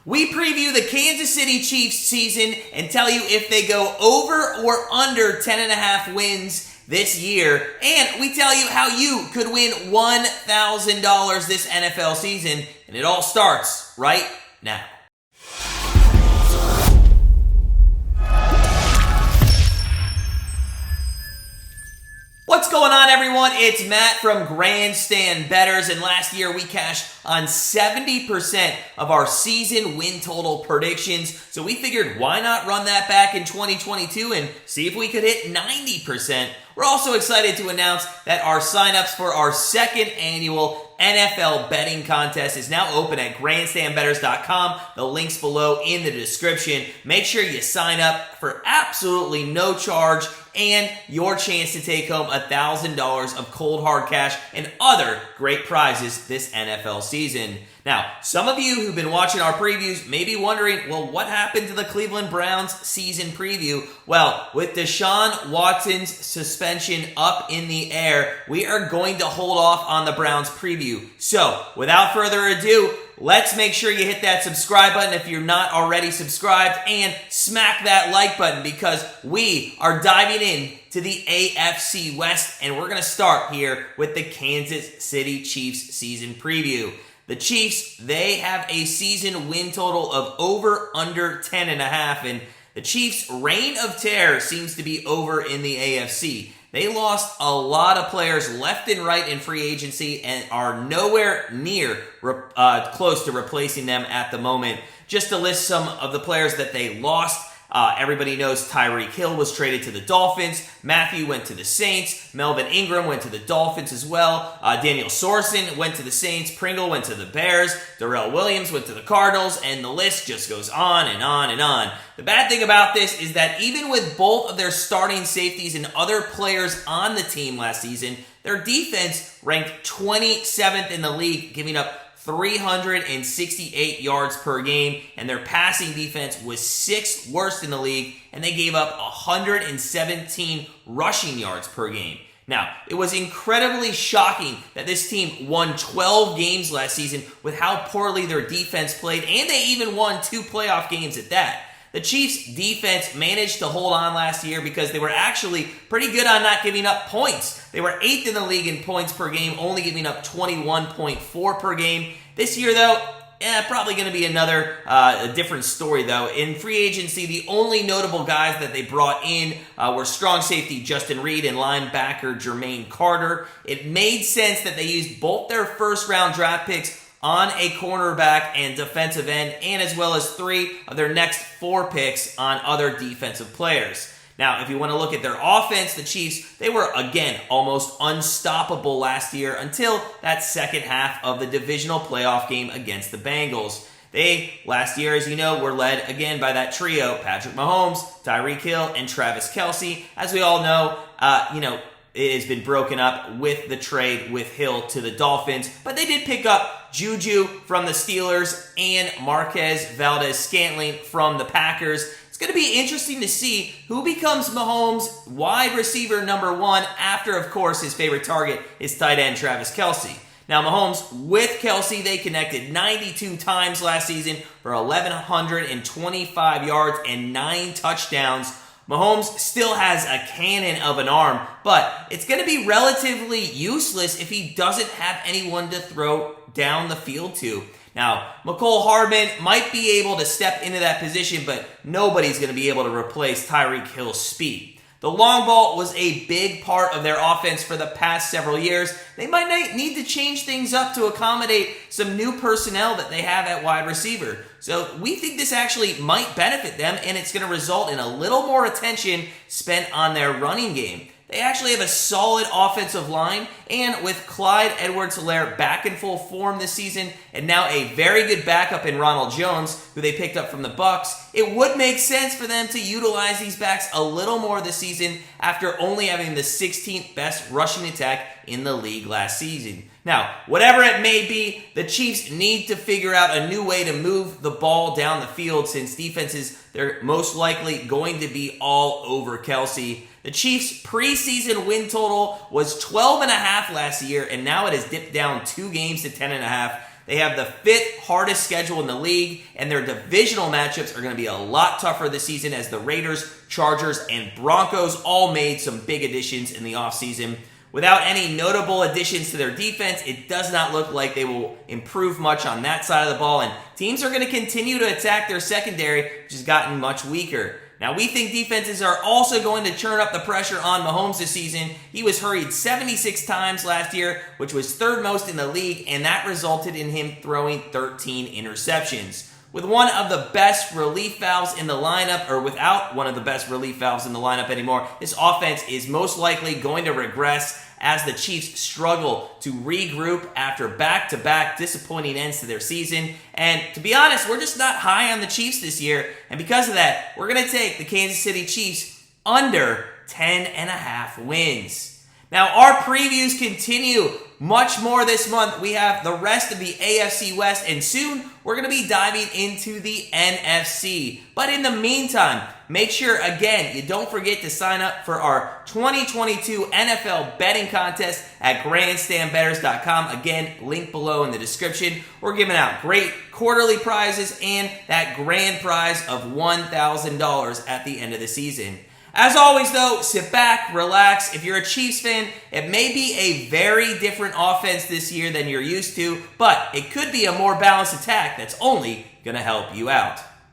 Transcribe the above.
We preview the Kansas City Chiefs season and tell you if they go over or under 10.5 wins this year. And we tell you how you could win $1,000 this NFL season. And it all starts right now. What's going on, everyone? It's Matt from Grandstand Bettors, and last year we cashed on 70% of our season win total predictions, so we figured why not run that back in 2022 and see if we could hit 90%. We're also excited to announce that our signups for our second annual NFL betting contest is now open at grandstandbettors.com. The link's below in the description. Make sure you sign up for absolutely no charge and your chance to take home $1,000 of cold hard cash and other great prizes this NFL season. Now, some of you who've been watching our previews may be wondering, well, what happened to the Cleveland Browns season preview? Well, with Deshaun Watson's suspension up in the air, we are going to hold off on the Browns preview. So, without further ado, let's make sure you hit that subscribe button if you're not already subscribed, and smack that like button because we are diving in to the AFC West, and we're going to start here with the Kansas City Chiefs season preview. The Chiefs, they have a season win total of under 10.5, and the Chiefs' reign of terror seems to be over in the AFC. They lost a lot of players left and right in free agency and are nowhere near close to replacing them at the moment. Just to list some of the players that they lost, everybody knows Tyreek Hill was traded to the Dolphins. Matthew went to the Saints. Melvin Ingram went to the Dolphins as well. Daniel Sorensen went to the Saints. Pringle went to the Bears. Darrell Williams went to the Cardinals. And the list just goes on and on and on. The bad thing about this is that even with both of their starting safeties and other players on the team last season, their defense ranked 27th in the league, giving up 368 yards per game, and their passing defense was 6th worst in the league, and they gave up 117 rushing yards per game. Now, it was incredibly shocking that this team won 12 games last season with how poorly their defense played, and they even won 2 playoff games at that. The Chiefs' defense managed to hold on last year because they were actually pretty good on not giving up points. They were 8th in the league in points per game, only giving up 21.4 per game. This year, though, probably going to be a different story, though. In free agency, the only notable guys that they brought in were strong safety Justin Reed and linebacker Jermaine Carter. It made sense that they used both their first-round draft picks on a cornerback and defensive end, and as well as 3 of their next 4 picks on other defensive players. Now, if you want to look at their offense, the Chiefs, they were, again, almost unstoppable last year until that second half of the divisional playoff game against the Bengals. They, last year, as you know, were led again by that trio, Patrick Mahomes, Tyreek Hill, and Travis Kelce. As we all know, it has been broken up with the trade with Hill to the Dolphins, but they did pick up Juju from the Steelers and Marquez Valdes-Scantling from the Packers. It's going to be interesting to see who becomes Mahomes' wide receiver number 1 after, of course, his favorite target is tight end Travis Kelce. Now, Mahomes with Kelce, they connected 92 times last season for 1,125 yards and 9 touchdowns. Mahomes still has a cannon of an arm, but it's going to be relatively useless if he doesn't have anyone to throw down the field to. Now, McCole Hardman might be able to step into that position, but nobody's going to be able to replace Tyreek Hill's speed. The long ball was a big part of their offense for the past several years. They might need to change things up to accommodate some new personnel that they have at wide receiver. So we think this actually might benefit them, and it's going to result in a little more attention spent on their running game. They actually have a solid offensive line, and with Clyde Edwards-Helaire back in full form this season, and now a very good backup in Ronald Jones, who they picked up from the Bucs, it would make sense for them to utilize these backs a little more this season after only having the 16th best rushing attack in the league last season. Now, whatever it may be, the Chiefs need to figure out a new way to move the ball down the field since defenses, they're most likely going to be all over Kelce. The Chiefs' preseason win total was 12.5 last year, and now it has dipped down 2 games to 10.5. They have the 5th hardest schedule in the league, and their divisional matchups are going to be a lot tougher this season as the Raiders, Chargers, and Broncos all made some big additions in the offseason. Without any notable additions to their defense, it does not look like they will improve much on that side of the ball, and teams are going to continue to attack their secondary, which has gotten much weaker. Now, we think defenses are also going to turn up the pressure on Mahomes this season. He was hurried 76 times last year, which was 3rd most in the league, and that resulted in him throwing 13 interceptions. With one of the best relief valves in the lineup, or without one of the best relief valves in the lineup anymore, this offense is most likely going to regress as the Chiefs struggle to regroup after back-to-back disappointing ends to their season. And to be honest, we're just not high on the Chiefs this year. And because of that, we're going to take the Kansas City Chiefs under 10.5 wins. Now, our previews continue much more this month. We have the rest of the AFC West, and soon we're going to be diving into the NFC. But in the meantime, make sure, again, you don't forget to sign up for our 2022 NFL betting contest at grandstandbettors.com. Again, link below in the description. We're giving out great quarterly prizes and that grand prize of $1,000 at the end of the season. As always, though, sit back, relax. If you're a Chiefs fan, it may be a very different offense this year than you're used to, but it could be a more balanced attack that's only going to help you out.